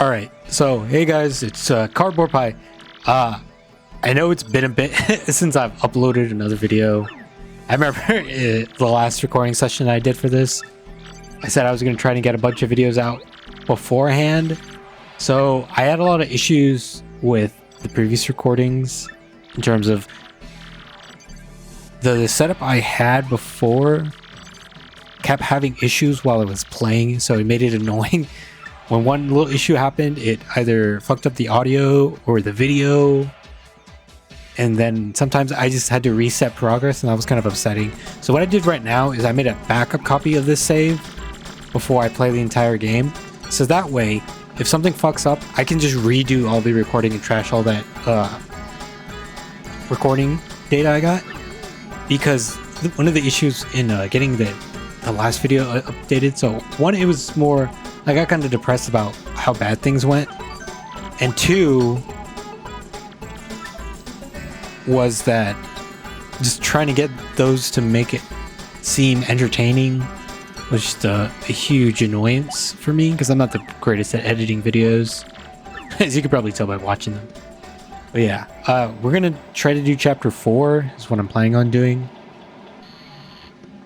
All right, so hey guys, it's Cardboardpi. I know it's been a bit since I've uploaded another video. I remember the last recording session I did for this. I said I was going to try to get a bunch of videos out beforehand. So I had a lot of issues with the previous recordings in terms of the setup I had before kept having issues while I was playing, so it made it annoying. When one little issue happened, it either fucked up the audio or the video, and then sometimes I just had to reset progress, and that was kind of upsetting. So what I did right now is I made a backup copy of this save before I play the entire game, so that way if something fucks up, I can just redo all the recording and trash all that recording data I got. Because one of the issues in getting the last video updated, so one, it was more, I got kind of depressed about how bad things went, and two was that just trying to get those to make it seem entertaining was just a huge annoyance for me, because I'm not the greatest at editing videos, as you could probably tell by watching them. But yeah, we're gonna try to do chapter 4 is what I'm planning on doing.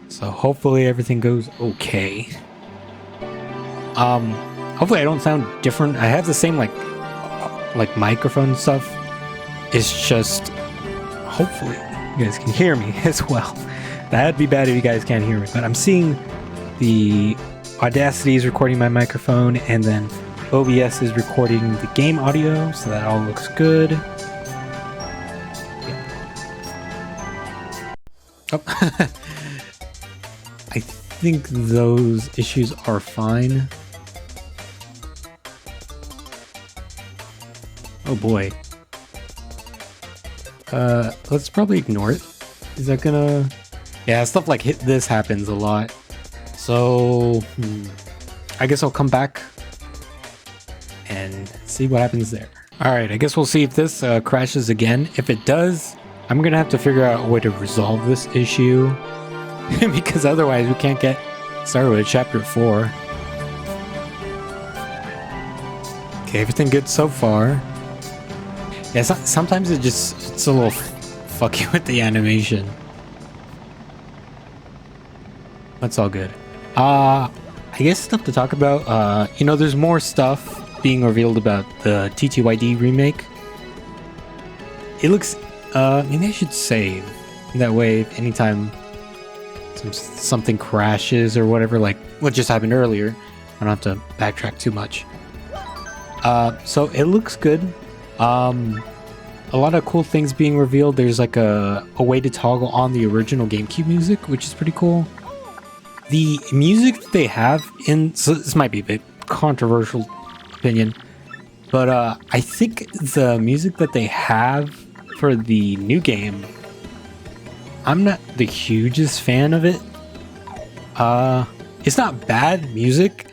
So hopefully everything goes okay. Hopefully I don't sound different. I have the same like microphone stuff. It's just hopefully you guys can hear me as well. That'd be bad if you guys can't hear me. But I'm seeing the Audacity is recording my microphone, and then OBS is recording the game audio, so that all looks good. Oh. I think those issues are fine. Oh boy. Let's probably ignore it. Is that gonna... Yeah, stuff like this happens a lot. So, I guess I'll come back and see what happens there. Alright, I guess we'll see if this crashes again. If it does, I'm gonna have to figure out a way to resolve this issue. Because otherwise we can't get started with chapter 4. Okay, everything good so far. Yeah, sometimes it's a little fucky with the animation. That's all good. I guess stuff to talk about. You know, there's more stuff being revealed about the TTYD remake. It looks, maybe I should save. That way, anytime something crashes or whatever, like what just happened earlier, I don't have to backtrack too much. So it looks good. A lot of cool things being revealed. There's like a way to toggle on the original GameCube music, which is pretty cool. The music that they have in, so this might be a bit controversial opinion, but I think the music that they have for the new game, I'm not the hugest fan of it. It's not bad music.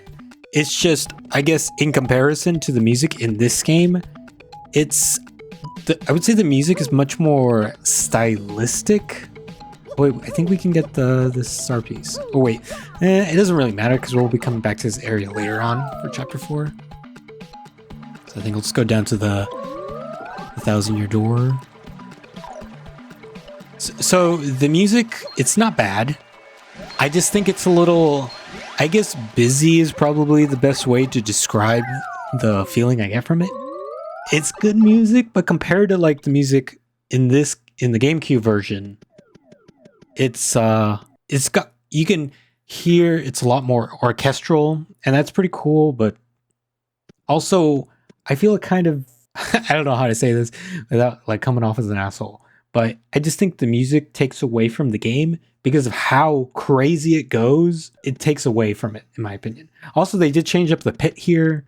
It's just, I guess, in comparison to the music in this game, I would say the music is much more stylistic. Wait, I think we can get this star piece. Oh wait, it doesn't really matter because we'll be coming back to this area later on for chapter 4. So I think let's go down to the 1,000-year door. So the music, it's not bad. I just think it's a little, I guess busy is probably the best way to describe the feeling I get from it. It's good music, but compared to like the music in the GameCube version, it's got, you can hear it's a lot more orchestral, and that's pretty cool. But also, I feel it kind of, I don't know how to say this without like coming off as an asshole, but I just think the music takes away from the game because of how crazy it goes. It takes away from it, in my opinion. Also, they did change up the pit here.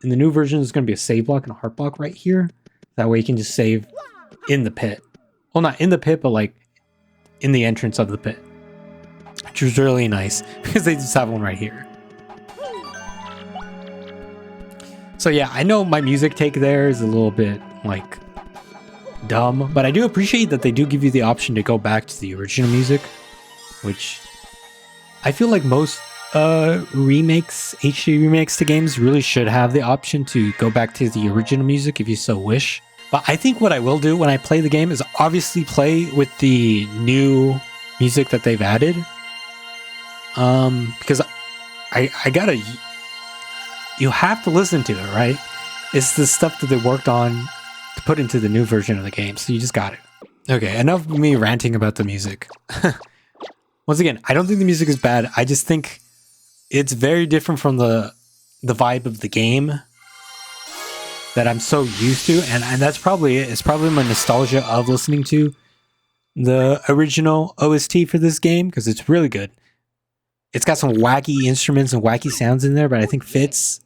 In the new version, there's going to be a save block and a heart block right here. That way you can just save in the pit. Well, not in the pit, but like in the entrance of the pit. Which was really nice because they just have one right here. So yeah, I know my music take there is a little bit like dumb, but I do appreciate that they do give you the option to go back to the original music, which I feel like most remakes, HD remakes to games really should have the option to go back to the original music if you so wish. But I think what I will do when I play the game is obviously play with the new music that they've added. Because I gotta, you have to listen to it, right? It's the stuff that they worked on to put into the new version of the game, so you just got it. Okay, enough of me ranting about the music. Once again, I don't think the music is bad. I just think it's very different from the vibe of the game that I'm so used to, and that's probably it. It's probably my nostalgia of listening to the original OST for this game, because it's really good. It's got some wacky instruments and wacky sounds in there, but I think fits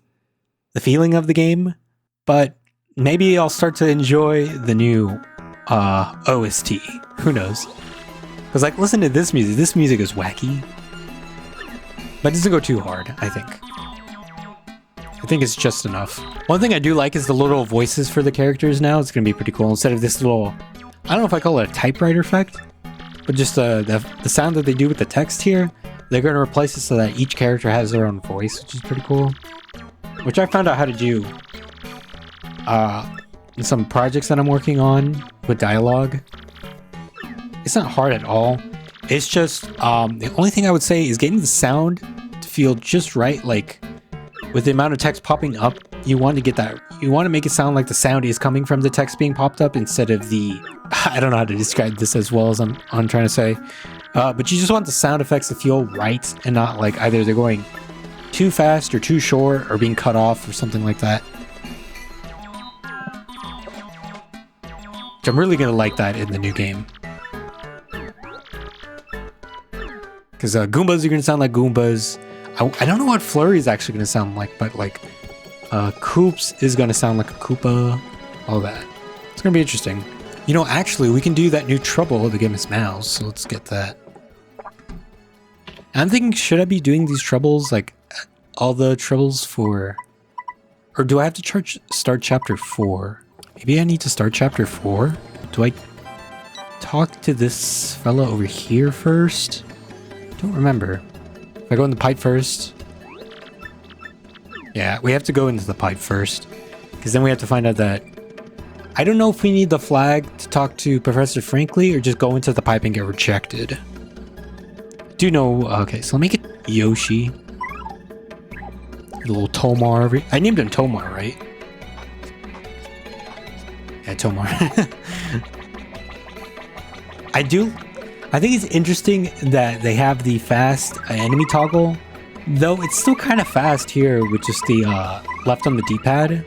the feeling of the game. But maybe I'll start to enjoy the new OST. Who knows? Because, like, listen to this music. This music is wacky. But it doesn't go too hard, I think. I think it's just enough. One thing I do like is the little voices for the characters now. It's going to be pretty cool. Instead of this little, I don't know if I call it a typewriter effect, but just the sound that they do with the text here, they're going to replace it so that each character has their own voice, which is pretty cool. Which I found out how to do in some projects that I'm working on with dialogue. It's not hard at all. It's just, the only thing I would say is getting the sound to feel just right. Like, with the amount of text popping up, you want to get that, you want to make it sound like the sound is coming from the text being popped up instead of the, I don't know how to describe this as well as I'm trying to say. But you just want the sound effects to feel right and not like either they're going too fast or too short or being cut off or something like that. Which I'm really going to like that in the new game. Because Goombas are going to sound like Goombas. I don't know what Flurry is actually going to sound like, but like Koops is going to sound like a Koopa. All that. It's going to be interesting. You know, actually, we can do that new trouble to get Miss Mouse, so let's get that. I'm thinking, should I be doing these troubles, like all the troubles for... Or do I have to start chapter 4? Maybe I need to start chapter 4? Do I talk to this fella over here first? Don't remember. If I go in the pipe first... Yeah, we have to go into the pipe first. Because then we have to find out that... I don't know if we need the flag to talk to Professor Frankly or just go into the pipe and get rejected. Do know... Okay, so let me get Yoshi. Little Tomar. I named him Tomar, right? Yeah, Tomar. I think it's interesting that they have the fast enemy toggle, though it's still kind of fast here with just the left on the D-pad.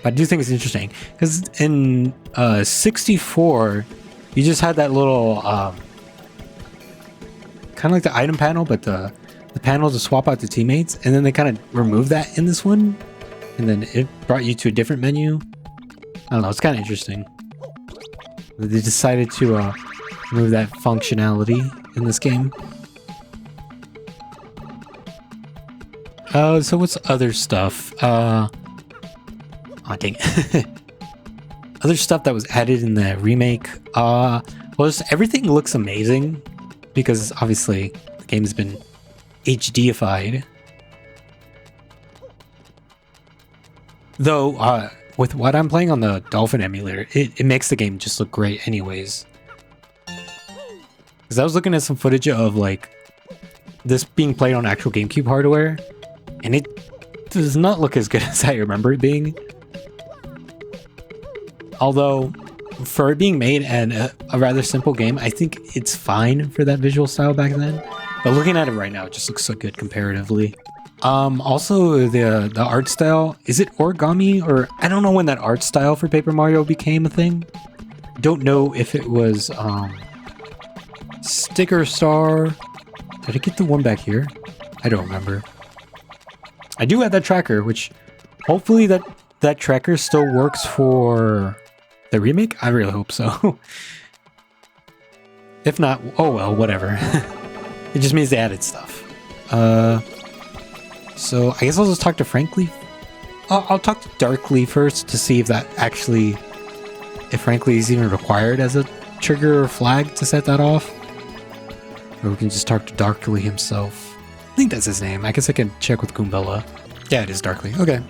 But I do think it's interesting because in 64, you just had that little kind of like the item panel, but the panel to swap out the teammates, and then they kind of removed that in this one, and then it brought you to a different menu. I don't know, it's kind of interesting. They decided to remove that functionality in this game. So what's other stuff? Oh, dang it. Other stuff that was added in the remake. Well, just everything looks amazing because obviously the game's been HDified. Though, with what I'm playing on the Dolphin emulator, it makes the game just look great anyways. Because I was looking at some footage of like this being played on actual GameCube hardware, and it does not look as good as I remember it being. Although, for it being made and a rather simple game, I think it's fine for that visual style back then. But looking at it right now, it just looks so good comparatively. Also, the art style, is it origami? Or I don't know when that art style for Paper Mario became a thing. Don't know if it was Sticker Star. Did I get the one back here? I don't remember. I do have that tracker, which hopefully that tracker still works for the remake. I really hope so. If not, oh well, whatever. It just means they added stuff. So I guess I'll just talk to Frankly. I'll talk to Darkly first to see if that actually, if Frankly is even required as a trigger or flag to set that off. Or we can just talk to Darkly himself. I think that's his name. I guess I can check with Goombella. Yeah, it is Darkly. Okay.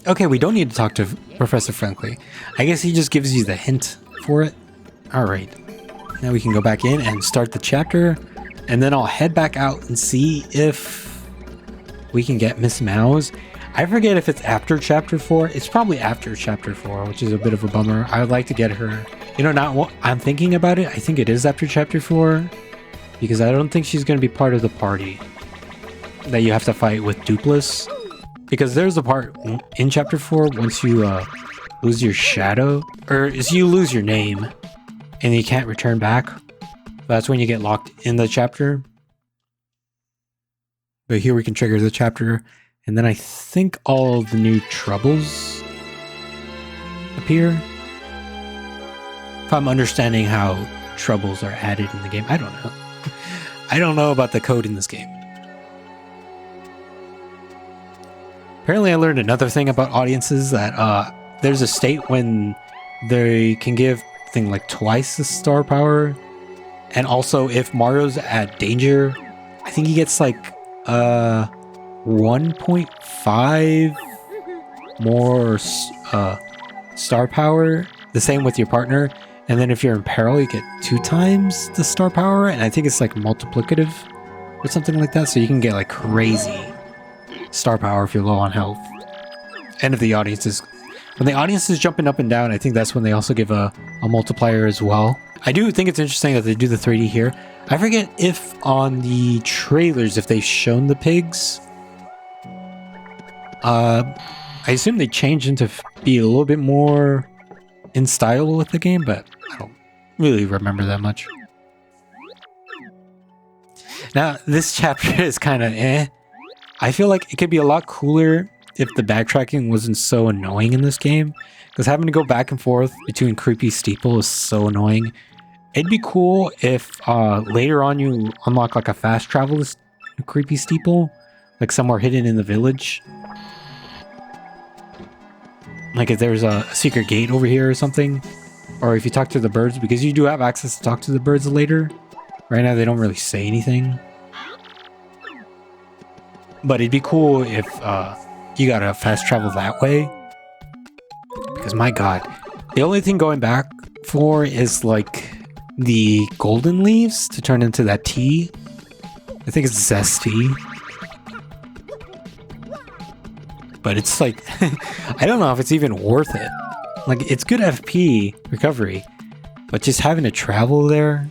Okay, we don't need to talk to Professor Frankly. I guess he just gives you the hint for it. Alright. Now we can go back in and start the chapter. And then I'll head back out and see if we can get Miss Mouse. I forget if it's after chapter 4. It's probably after chapter 4, which is a bit of a bummer. I would like to get her. You know, not what I'm thinking about it. I think it is after chapter 4. Because I don't think she's going to be part of the party that you have to fight with Dupless. Because there's a part in chapter 4 once you lose your shadow. Or is you lose your name and you can't return back. That's when you get locked in the chapter. But here we can trigger the chapter. And then I think all the new troubles appear. If I'm understanding how troubles are added in the game. I don't know. I don't know about the code in this game. Apparently I learned another thing about audiences, that there's a state when they can give thing like twice the star power. And also if Mario's at danger, I think he gets like 1.5 more star power. The same with your partner. And then if you're in peril, you get 2 times the star power. And I think it's like multiplicative or something like that. So you can get like crazy star power if you're low on health. And if the audience is... When the audience is jumping up and down, I think that's when they also give a multiplier as well. I do think it's interesting that they do the 3D here. I forget if on the trailers, if they've shown the pigs. I assume they changed into be a little bit more in style with the game, but I don't really remember that much. Now, this chapter is kind of eh. I feel like it could be a lot cooler if the backtracking wasn't so annoying in this game. Because having to go back and forth between Creepy Steeple is so annoying. It'd be cool if later on you unlock like a fast travel to Creepy Steeple. Like somewhere hidden in the village. Like if there's a secret gate over here or something. Or if you talk to the birds, because you do have access to talk to the birds later. Right now they don't really say anything. But it'd be cool if you gotta fast travel that way. Because my god, the only thing going back for is like the golden leaves to turn into that tea. I think it's zesty. But it's like, I don't know if it's even worth it. Like, it's good FP recovery, but just having to travel there,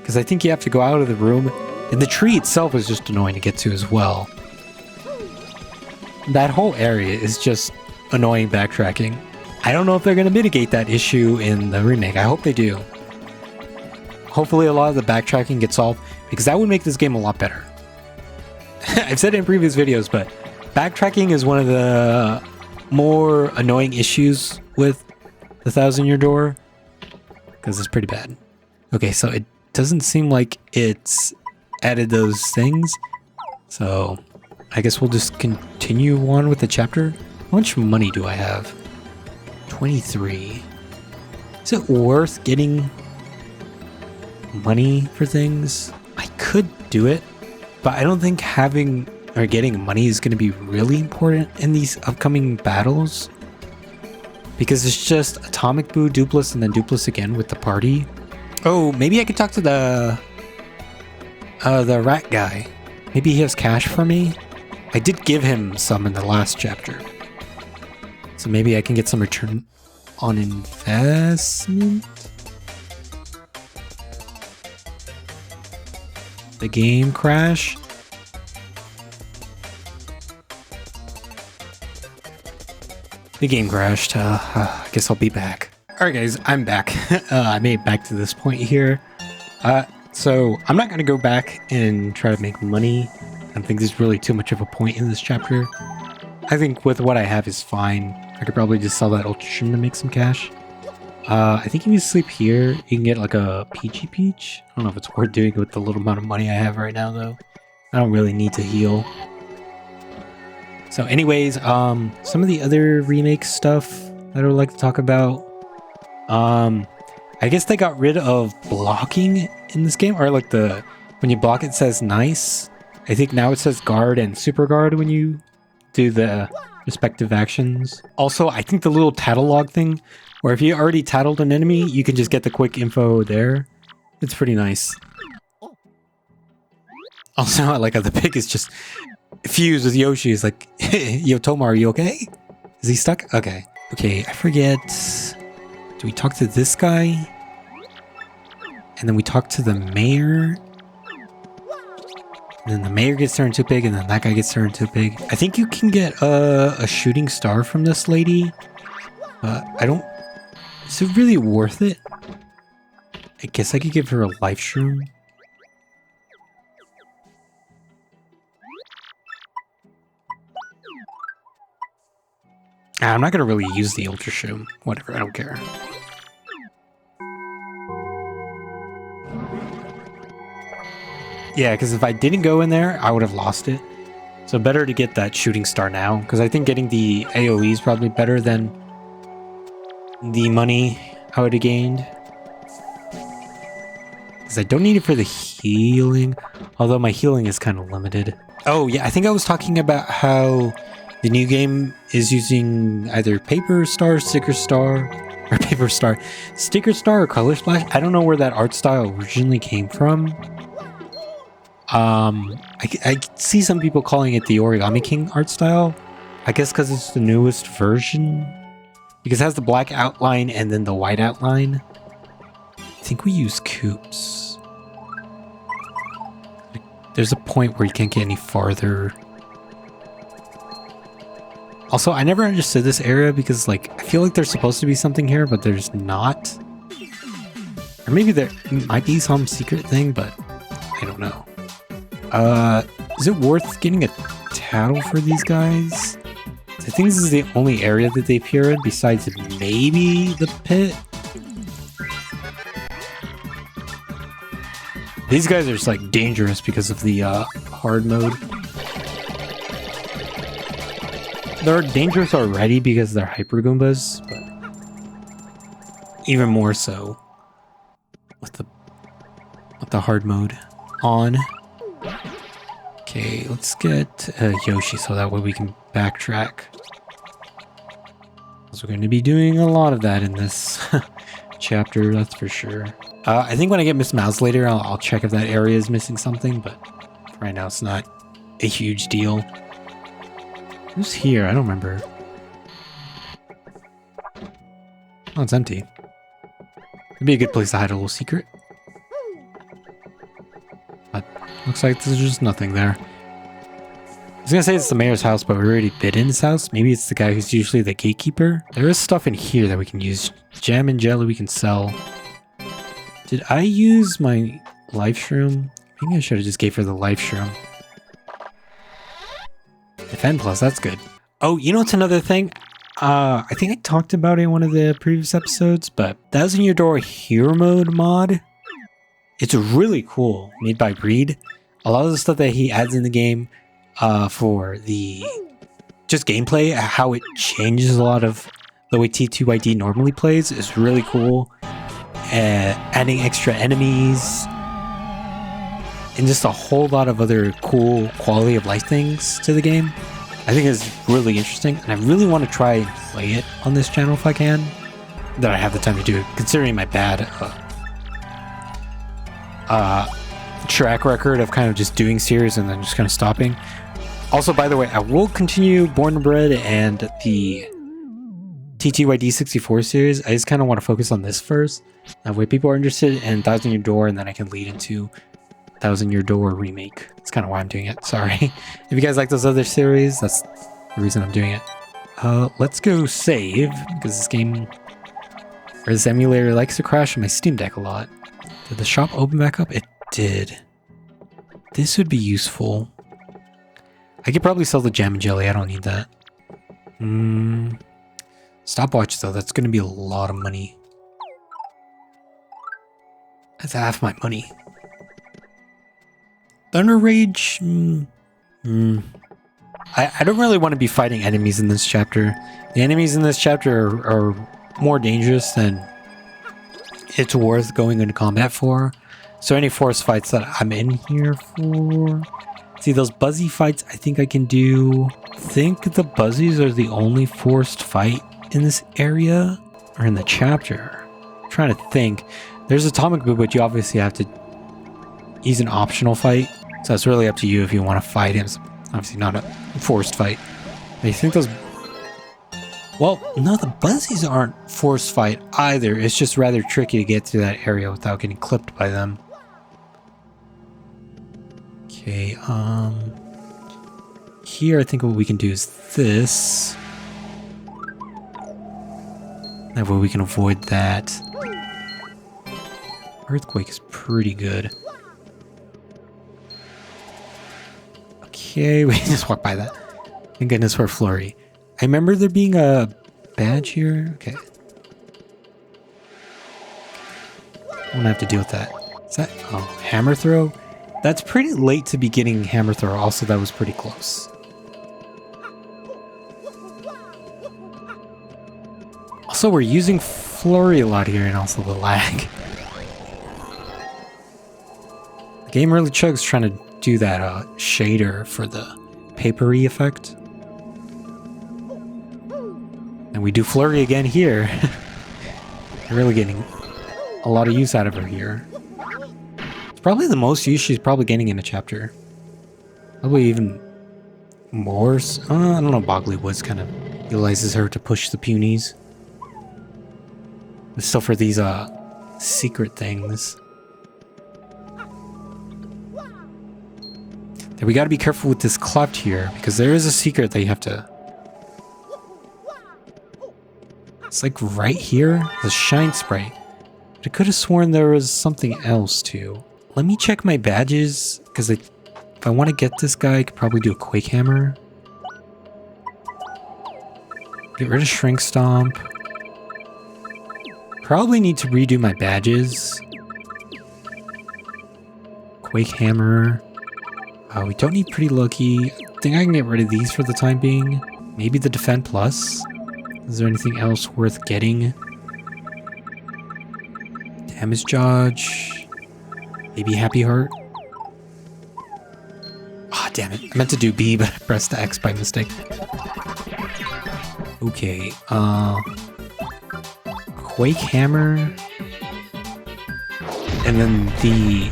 because I think you have to go out of the room, and the tree itself is just annoying to get to as well. That whole area is just annoying backtracking. I don't know if they're going to mitigate that issue in the remake. I hope they do. Hopefully a lot of the backtracking gets solved, because that would make this game a lot better. I've said it in previous videos, but backtracking is one of the more annoying issues with the Thousand Year Door, because it's pretty bad. Okay, so it doesn't seem like it's added those things, so I guess we'll just continue on with the chapter. How much money do I have? 23. Is it worth getting money for things? I could do it, but I don't think having or getting money is going to be really important in these upcoming battles, because it's just Atomic Boo, Dupless, and then Dupless again with the party. Oh, maybe I could talk to the rat guy. Maybe he has cash for me. I did give him some in the last chapter, so maybe I can get some return on investment. The game crashed. The game crashed. I guess I'll be back. Alright guys, I'm back. I made it back to this point here. So I'm not going to go back and try to make money. I don't think there's really too much of a point in this chapter. I think with what I have is fine. I could probably just sell that Ultra to make some cash. I think if you sleep here, you can get like a Peachy Peach. I don't know if it's worth doing with the little amount of money I have right now though. I don't really need to heal. So anyways, some of the other remake stuff that I would like to talk about. I I guess they got rid of blocking in this game, or like when you block it says nice. I think now it says guard and super guard when you do the respective actions. Also, I think the little tattle log thing, where if you already tattled an enemy, you can just get the quick info there. It's pretty nice. Also, I like how the pig is just fused with Yoshi. It's like, yo, Toma, are you okay? Is he stuck? Okay. Okay, I forget. Do we talk to this guy? And then we talk to the mayor. And then the mayor gets turned into a pig, and then that guy gets turned into a pig. I think you can get a shooting star from this lady. I don't... Is it really worth it? I guess I could give her a life shroom. I'm not going to really use the ultra shroom. Whatever, I don't care. Yeah, because if I didn't go in there, I would have lost it. So better to get that shooting star now, because I think getting the AoE is probably better than the money I would have gained. Because I don't need it for the healing, although my healing is kind of limited. Oh yeah, I think I was talking about how the new game is using either paper star, sticker star, or paper star, sticker star, or color splash. I don't know where that art style originally came from. I see some people calling it the Origami King art style. I guess because it's the newest version. Because it has the black outline and then the white outline. I think we use coops. There's a point where you can't get any farther. Also, I never understood this area because, like, I feel like there's supposed to be something here, but there's not. Or maybe there might be some secret thing, but I don't know. Is it worth getting a tattle for these guys? I think this is the only area that they appear in, besides maybe the pit. These guys are just, like, dangerous because of the, hard mode. They're dangerous already because they're Hyper Goombas, but even more so with the hard mode on. Okay, let's get Yoshi so that way we can backtrack. Because we're going to be doing a lot of that in this chapter, that's for sure. I think when I get Miss Mouse later, I'll check if that area is missing something, but right now it's not a huge deal. Who's here? I don't remember. Oh, it's empty. It'd be a good place to hide a little secret. But looks like there's just nothing there. I was gonna say it's the mayor's house, but we already bid in his house. Maybe it's the guy who's usually the gatekeeper. There is stuff in here that we can use. Jam and jelly we can sell. Did I use my life shroom? Maybe I should have just gave her the life shroom. Defend plus, that's good. Oh, you know what's another thing? I think I talked about it in one of the previous episodes, but Thousand Year Door Hero Mode mod. It's really cool, made by Breed. A lot of the stuff that he adds in the game for the just gameplay, how it changes a lot of the way TTYD normally plays is really cool. Adding extra enemies and just a whole lot of other cool quality of life things to the game. I think it's really interesting, and I really want to try and play it on this channel if I can. That I have the time to do it, considering my bad track record of kind of just doing series and then just kind of stopping. Also, by the way, I will continue Born and Bred and the TTYD 64 series. I just kind of want to focus on this first. That way people are interested in Thousand Year Door, and then I can lead into Thousand Year Door remake. That's kind of why I'm doing it. Sorry. If you guys like those other series, that's the reason I'm doing it. Let's go save, because this game, or this emulator, likes to crash on my Steam Deck a lot. Did the shop open back up? It did. This would be useful. I could probably sell the jam and jelly. I don't need that. Stopwatch, though. That's going to be a lot of money. That's half my money. Thunder Rage? I don't really want to be fighting enemies in this chapter. The enemies in this chapter are more dangerous than it's worth going into combat for. So any forced fights that I'm in here for... See, those Buzzy fights I think I can do. I think the Buzzies are the only forced fight in this area or in the chapter. I'm trying to think. There's Atomic Boo, but you obviously have to... He's an optional fight. So it's really up to you if you want to fight him. It's obviously not a forced fight. I think those... Well, no, the Buzzies aren't forced fight either. It's just rather tricky to get to that area without getting clipped by them. Okay, here I think what we can do is this. That way we can avoid that. Earthquake is pretty good. Okay, we can just walk by that. Thank goodness for Flurry. I remember there being a badge here. Okay. I'm gonna have to deal with that. Is that... Oh, Hammer Throw? That's pretty late to be getting Hammer Throw. Also, that was pretty close. Also, we're using Flurry a lot here and also the lag. The game really chugs trying to do that shader for the papery effect. And we do Flurry again here. We're really getting a lot of use out of her here. Probably the most use she's probably getting in a chapter. Probably even more. I don't know, Boggly Woods kind of utilizes her to push the punies. But still for these secret things. And we gotta be careful with this cleft here, because there is a secret that you have to... It's like right here, the Shine Sprite. But I could have sworn there was something else too. Let me check my badges, because if I want to get this guy, I could probably do a Quake Hammer. Get rid of Shrink Stomp. Probably need to redo my badges. Quake Hammer. We don't need Pretty Lucky. I think I can get rid of these for the time being. Maybe the Defend Plus. Is there anything else worth getting? Damage Dodge. Maybe Happy Heart. Ah, damn it. I meant to do B, but I pressed the X by mistake. Okay, Quake Hammer. And then the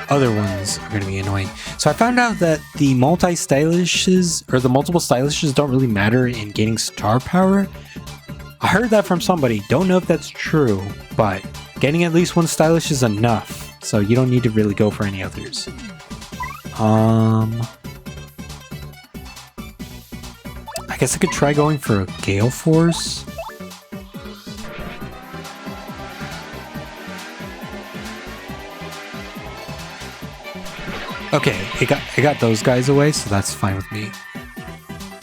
other ones are going to be annoying. So I found out that the multi-stylishes, or the multiple stylishes, don't really matter in gaining star power. I heard that from somebody. Don't know if that's true, but getting at least one stylish is enough. So you don't need to really go for any others. I guess I could try going for a Gale Force. Okay, I got those guys away, so that's fine with me.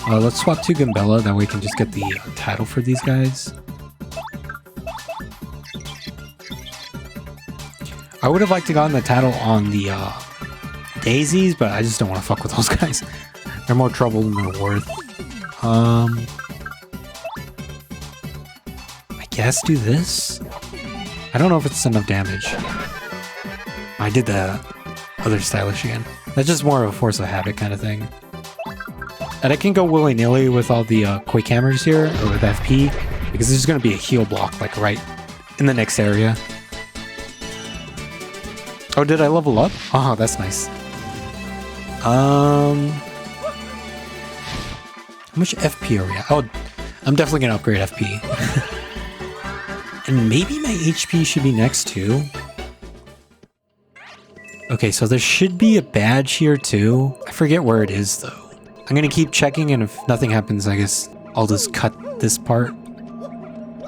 Let's swap to Gambella, that way we can just get the title for these guys. I would have liked to gotten the title on the daisies, but I just don't want to fuck with those guys. They're more trouble than they're worth. I guess do this? I don't know if it's enough damage. I did the other stylish again. That's just more of a force of habit kind of thing. And I can go willy-nilly with all the Quake Hammers here, or with FP, because there's going to be a heal block, like right in the next area. Oh, did I level up? Oh, that's nice. How much FP are we at? Oh, I'm definitely going to upgrade FP. And maybe my HP should be next too. Okay, so there should be a badge here too. I forget where it is though. I'm going to keep checking, and if nothing happens, I guess I'll just cut this part.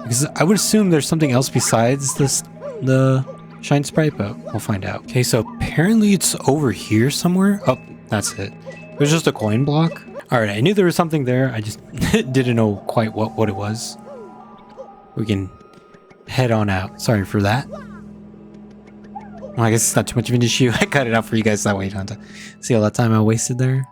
Because I would assume there's something else besides the Shine Sprite, but we'll find out. Okay, so apparently it's over here somewhere. Oh, that's it. There's just a coin block. Alright, I knew there was something there. I just didn't know quite what it was. We can head on out. Sorry for that. Well, I guess it's not too much of an issue. I cut it out for you guys that way. You don't have to see all that time I wasted there.